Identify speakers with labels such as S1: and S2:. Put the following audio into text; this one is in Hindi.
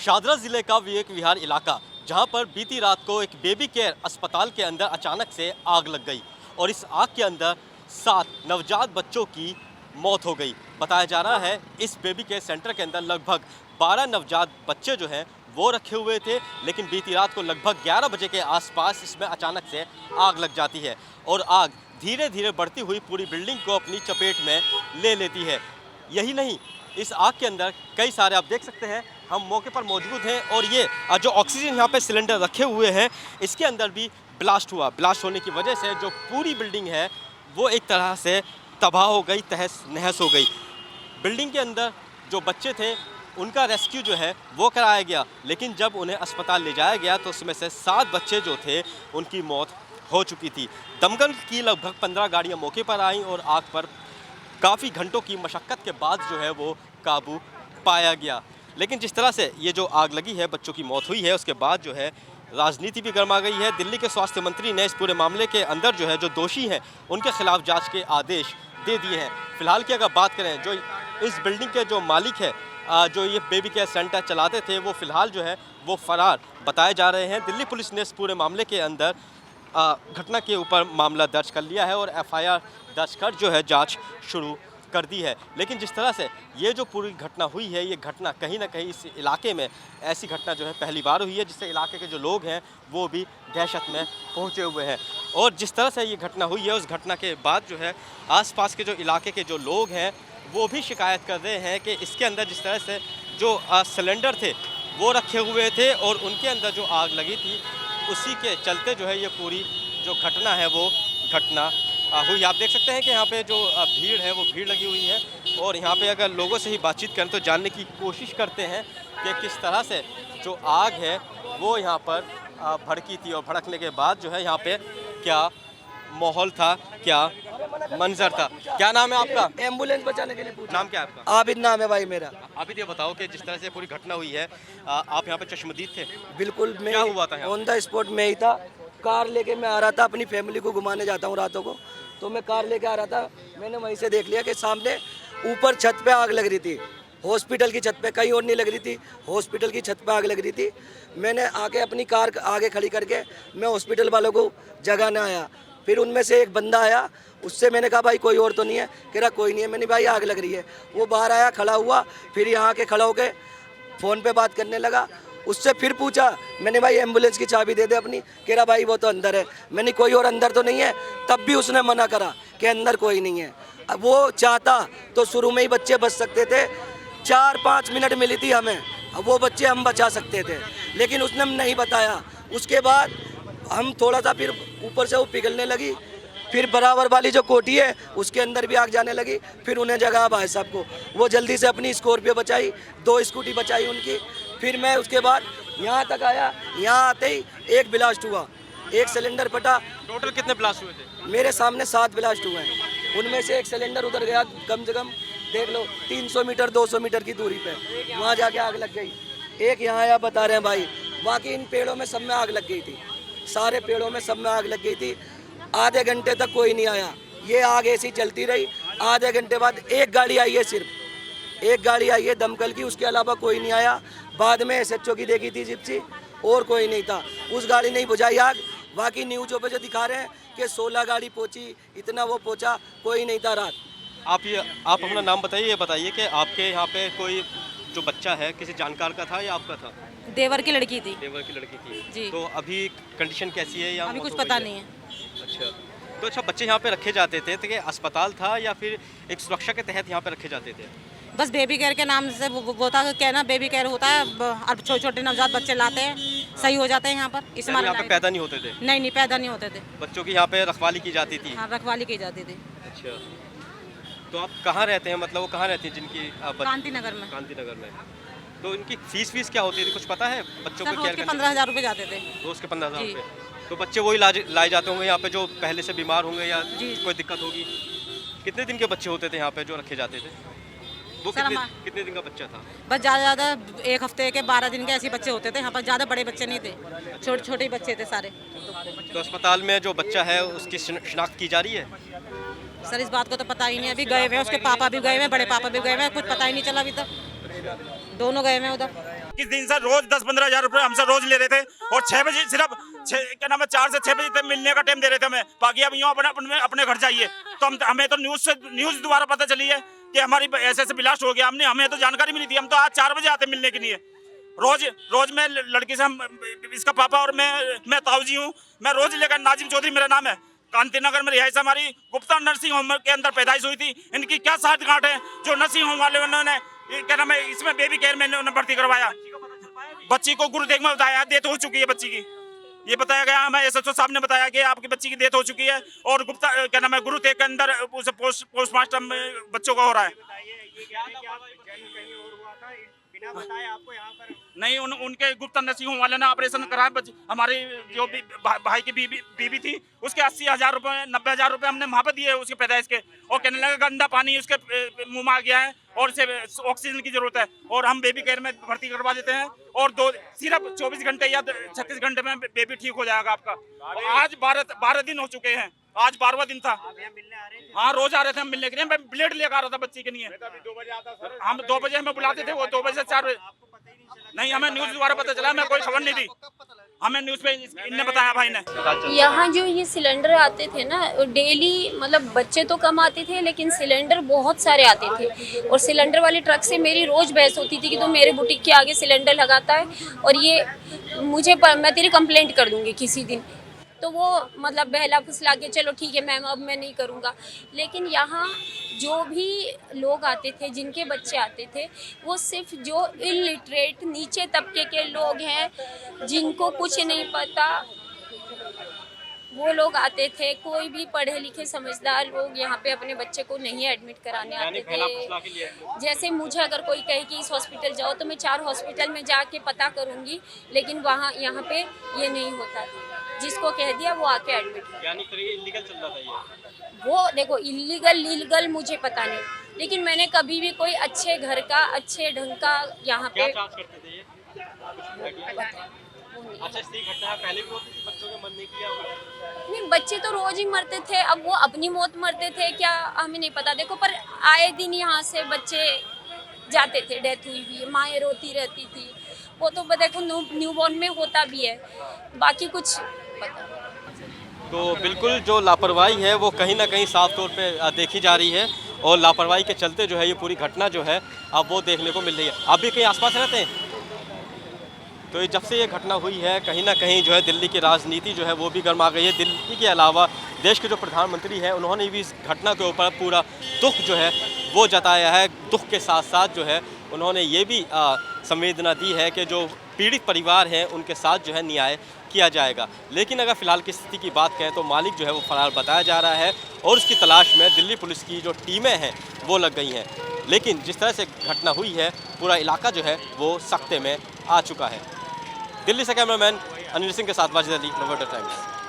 S1: शादरा ज़िले का विवेक विहार इलाका, जहां पर बीती रात को एक बेबी केयर अस्पताल के अंदर अचानक से आग लग गई और इस आग के अंदर 7 नवजात बच्चों की मौत हो गई। बताया जा रहा है इस बेबी केयर सेंटर के अंदर लगभग 12 नवजात बच्चे जो हैं वो रखे हुए थे, लेकिन बीती रात को लगभग 11 बजे के आसपास इसमें अचानक से आग लग जाती है और आग धीरे धीरे बढ़ती हुई पूरी बिल्डिंग को अपनी चपेट में ले लेती है। यही नहीं, इस आग के अंदर कई सारे, आप देख सकते हैं हम मौके पर मौजूद हैं और ये जो ऑक्सीजन यहाँ पे सिलेंडर रखे हुए हैं इसके अंदर भी ब्लास्ट हुआ। ब्लास्ट होने की वजह से जो पूरी बिल्डिंग है वो एक तरह से तबाह हो गई, तहस नहस हो गई। बिल्डिंग के अंदर जो बच्चे थे उनका रेस्क्यू जो है वो कराया गया, लेकिन जब उन्हें अस्पताल ले जाया गया तो उसमें से 7 बच्चे जो थे उनकी मौत हो चुकी थी। दमकल की लगभग 15 गाड़ियाँ मौके पर आईं और आग पर काफ़ी घंटों की मशक्क़त के बाद जो है वो काबू पाया गया। लेकिन जिस तरह से ये जो आग लगी है, बच्चों की मौत हुई है, उसके बाद जो है राजनीति भी गर्मा गई है। दिल्ली के स्वास्थ्य मंत्री ने इस पूरे मामले के अंदर जो है जो दोषी हैं उनके खिलाफ जांच के आदेश दे दिए हैं। फिलहाल की अगर बात करें, जो इस बिल्डिंग के जो मालिक है, जो ये बेबी केयर सेंटर चलाते थे, वो फ़िलहाल जो है वो फ़रार बताए जा रहे हैं। दिल्ली पुलिस ने इस पूरे मामले के अंदर घटना के ऊपर मामला दर्ज कर लिया है और एफआईआर दर्ज कर जो है जांच शुरू कर दी है। लेकिन जिस तरह से ये जो पूरी घटना हुई है, ये घटना कहीं ना कहीं इस इलाके में ऐसी घटना जो है पहली बार हुई है, जिससे इलाके के जो लोग हैं वो भी दहशत में पहुंचे हुए हैं। और जिस तरह से ये घटना हुई है, उस घटना के बाद जो है आसपास के जो इलाके के जो लोग हैं वो भी शिकायत कर रहे हैं कि इसके अंदर जिस तरह से जो सिलेंडर थे वो रखे हुए थे और उनके अंदर जो आग लगी थी, उसी के चलते जो है ये पूरी जो घटना है वो घटना हुई। आप देख सकते हैं कि यहाँ पे जो भीड़ है वो भीड़ लगी हुई है और यहाँ पे अगर लोगों से ही बातचीत करें तो जानने की कोशिश करते हैं कि किस तरह से जो आग है वो यहाँ पर भड़की थी और भड़कने के बाद जो है यहाँ पे क्या माहौल था, क्या मंजर था। क्या नाम है आपका?
S2: एम्बुलेंस बचाने के लिए पूछा।
S1: नाम क्या है आपका?
S2: आबिद नाम है भाई मेरा।
S1: अभी ये बताओ कि जिस तरह से पूरी घटना हुई है, आप यहाँ पे चश्मदीद थे?
S2: बिल्कुल, मैं
S1: क्या हुआ था यहाँ?
S2: ऑन द स्पॉट में ही था। कार लेके मैं आ रहा था, अपनी फैमिली को घुमाने जाता हूँ रातों को, तो मैं कार लेके आ रहा था। मैंने वहीं से देख लिया कि सामने ऊपर छत पे आग लग रही थी, हॉस्पिटल की छत पे, कहीं और नहीं लग रही थी, हॉस्पिटल की छत पे आग लग रही थी। मैंने आके अपनी कार आगे खड़ी करके मैं हॉस्पिटल वालों को जगाने आया। फिर उनमें से एक बंदा आया, उससे मैंने कहा भाई कोई और तो नहीं है? कह रहा कोई नहीं है। मैंने भाई आग लग रही है। वो बाहर आया, खड़ा हुआ, फिर यहाँ के खड़ा होके फ़ोन पे बात करने लगा। उससे फिर पूछा, मैंने भाई एम्बुलेंस की चाबी दे दे अपनी। कह रहा भाई वो तो अंदर है। मैंने कोई और अंदर तो नहीं है? तब भी उसने मना करा कि अंदर कोई नहीं है। अब वो चाहता तो शुरू में ही बच्चे बच सकते थे। 4-5 मिनट मिली थी हमें, अब वो बच्चे हम बचा सकते थे, लेकिन उसने नहीं बताया। उसके बाद हम थोड़ा सा फिर ऊपर से वो पिघलने लगी, फिर बराबर वाली जो कोठी है उसके अंदर भी आग जाने लगी। फिर उन्हें जगह भाई साहब को, वो जल्दी से अपनी स्कॉर्पियो बचाई, 2 स्कूटी बचाई उनकी। फिर मैं उसके बाद यहाँ तक आया। यहाँ आते ही एक ब्लास्ट हुआ, एक सिलेंडर फटा।
S1: टोटल कितने ब्लास्ट हुए थे?
S2: मेरे सामने 7 ब्लास्ट हुए हैं। उनमें से एक सिलेंडर उधर गया, कम से कम देख लो 300 मीटर 200 मीटर की दूरी पे, वहाँ जाके आग लग गई। एक यहाँ आया, बता रहे हैं भाई, बाकी इन पेड़ों में सब में आग लग गई थी, सारे पेड़ों में सब में आग लग गई थी। आधे घंटे तक कोई नहीं आया, ये आग ऐसी चलती रही। आधे घंटे बाद एक गाड़ी आई है, सिर्फ एक गाड़ी आई है दमकल की, उसके अलावा कोई नहीं आया। बाद में एसएचओ की देखी थी जिप्सी, और कोई नहीं था। उस गाड़ी नहीं बुझाई आग। बाकी न्यूज़ों पे जो दिखा रहे हैं कि 16 गाड़ी पहुंची, इतना वो पहुंचा, कोई नहीं था रात।
S1: आप अपना नाम बताइए, ये बताइए कि आपके यहाँ पे कोई जो बच्चा है किसी जानकार का था या आपका था?
S3: देवर की लड़की थी।
S1: देवर की लड़की थी
S3: जी।
S1: तो अभी कंडीशन कैसी है? या
S3: अभी कुछ पता नहीं है।
S1: अच्छा, तो अच्छा, बच्चे यहाँ पे रखे जाते थे तो क्या अस्पताल था या फिर एक सुरक्षा के तहत यहाँ पे रखे जाते थे?
S3: बस बेबी केयर के नाम से वो था, क्या ना, बेबी केयर होता है, अब छोटे छोटे नवजात बच्चे लाते हैं, सही हो जाते हैं यहाँ पर। इस
S1: यहाँ पे पैदा नहीं होते थे?
S3: नहीं, पैदा नहीं होते थे।
S1: बच्चों की यहाँ पे रखवाली की जाती थी?
S3: हाँ, रखवाली की जाती थी।
S1: अच्छा, तो आप कहाँ रहते हैं? मतलब वो कहाँ रहती हैं जिनकी
S3: कांति नगर में।
S1: कांति नगर में। तो इनकी फीस क्या होती थी, कुछ पता है? बच्चों को केयर करने
S3: 15,000 रुपये जाते थे।
S1: रोज़ के 15,000 रुपये। तो बच्चे वही लाए जाते होंगे यहाँ पे जो पहले से बीमार होंगे या कोई दिक्कत होगी? कितने दिन के बच्चे होते थे यहाँ पे जो रखे जाते थे? वो कितने दिन का बच्चा था?
S3: बस ज़्यादा 1 हफ्ते के 12 दिन के ऐसे बच्चे होते थे यहाँ पर। ज़्यादा बड़े बच्चे नहीं थे, छोटे छोटे बच्चे थे सारे।
S1: तो अस्पताल में जो बच्चा है उसकी शिनाख्त की जा रही है?
S3: सर इस बात को तो पता ही नहीं। अभी गए हुए हैं, उसके पापा भी गए हुए हैं, बड़े पापा भी गए हुए हैं, कुछ पता ही नहीं चला अभी तक। दोनों गए हुए हैं उधर।
S4: किस दिन से रोज 10-15 हजार रुपए हमसे रोज ले रहे थे और 6 बजे सिर्फ 4 से 6 बजे तक मिलने का टाइम दे रहे थे हमें। बाकी अब यूँ अपने घर जाइए। तो हमें तो न्यूज द्वारा पता चली है कि हमारी ऐसे ब्लास्ट हो गया। हमें तो जानकारी मिली थी। हम तो आज 4 बजे आते मिलने के लिए। रोज मैं लड़की से, इसका पापा और मैं ताऊ जी हूँ। मैं रोज लेकर, नाजिम चौधरी मेरा नाम है, कांति नगर में रिहाइश हमारी गुप्ता नर्सिंग होम के अंदर पैदाइश हुई थी। इनकी क्या साठगांठ है जो नर्सिंग होम वाले उन्होंने क्या नाम है इसमें बेबी केयर में उन्होंने भर्ती करवाया। बच्ची को गुरुदेव में बताया डेथ हो चुकी है बच्ची की। ये बताया गया, हमें एसएचओ साहब ने बताया कि आपकी बच्ची की डेथ हो चुकी है और गुप्ता क्या नाम है गुरुदेव के अंदर उसे पोस्टमार्टम बच्चों का हो रहा है। नहीं, उनके गुप्ता नर्सिंग होम वाले ने ऑपरेशन कराया। हमारी जो भाई की बीबी थी उसके 80,000 रुपए 90,000 रुपए हमने वहाँ पे दिए उसके पैदाइश के। और कहने लगा गंदा पानी उसके मुंह में आ गया है और इसे ऑक्सीजन की जरूरत है और हम बेबी केयर में भर्ती करवा देते हैं और सिर्फ 24 घंटे या 36 घंटे में बेबी ठीक हो जाएगा आपका। आज 12 दिन हो चुके हैं। आज 12वां दिन था। हाँ, रोज आ रहे थे हम मिलने के लिए। मैं ब्लेड लेकर आ रहा था बच्ची के लिए। हम 2 बजे हमें बुलाते थे, वो 2 बजे से 4 बजे। नहीं, हमें न्यूज द्वारा पता चला, हमें कोई खबर नहीं थी। हमें न्यूज पे इनने बताया भाई ने।
S5: यहाँ जो ये सिलेंडर आते थे ना डेली, मतलब बच्चे तो कम आते थे लेकिन सिलेंडर बहुत सारे आते थे। और सिलेंडर वाले ट्रक से मेरी रोज बहस होती थी कि तो मेरे बुटीक के आगे सिलेंडर लगाता है और ये मैं तेरी कंप्लेंट कर दूंगी किसी दिन। तो वो मतलब बहला फुसला के चलो ठीक है मैम अब मैं नहीं करूँगा। लेकिन यहाँ जो भी लोग आते थे, जिनके बच्चे आते थे, वो सिर्फ जो इलिटरेट नीचे तबके के लोग हैं जिनको कुछ नहीं पता वो लोग आते थे। कोई भी पढ़े लिखे समझदार लोग यहाँ पे अपने बच्चे को नहीं एडमिट कराने आते थे। जैसे मुझे अगर कोई कहे कि इस हॉस्पिटल जाओ तो मैं 4 हॉस्पिटल में जाके पता करूँगी, लेकिन वहाँ यहाँ पे ये नहीं होता था। जिसको कह दिया वो आके एडमिट हो।
S1: यानी तो ये इलीगल चल रहा था ये।
S5: वो देखो लीगल मुझे पता नहीं, लेकिन मैंने कभी भी कोई अच्छे घर का अच्छे ढंग का यहाँ पे
S1: क्या चार्ज करते थे ये? अच्छा, इस घटना पहले भी होती थी बच्चों के मरने की या
S5: नहीं, बच्चे तो रोज ही मरते थे। अब वो अपनी मौत मरते थे क्या हमें नहीं पता। देखो पर आए दिन यहाँ से बच्चे जाते थे, डेथ हुई हुई, माएँ रोती रहती थी। वो तो देखो न्यूबॉर्न में होता भी है, बाकी कुछ पता।
S1: तो बिल्कुल जो लापरवाही है वो कहीं ना कहीं साफ तौर पे देखी जा रही है और लापरवाही के चलते जो है ये पूरी घटना जो है अब वो देखने को मिल रही है। आप भी कहीं आसपास रहते हैं? तो जब से ये घटना हुई है कहीं ना कहीं जो है दिल्ली की राजनीति जो है वो भी गर्मा गई है। दिल्ली के अलावा देश के जो प्रधानमंत्री हैं उन्होंने भी इस घटना के ऊपर पूरा दुख जो है वो जताया है। दुख के साथ साथ जो है उन्होंने ये भी संवेदना दी है कि जो पीड़ित परिवार हैं उनके साथ जो है न्याय किया जाएगा। लेकिन अगर फ़िलहाल की स्थिति की बात करें तो मालिक जो है वो फरार बताया जा रहा है और उसकी तलाश में दिल्ली पुलिस की जो टीमें हैं वो लग गई हैं। लेकिन जिस तरह से घटना हुई है पूरा इलाका जो है वो सख्ते में आ चुका है। दिल्ली से कैमरामैन अनिल सिंह के साथ वाजिद अली, नवोदय टाइम्स।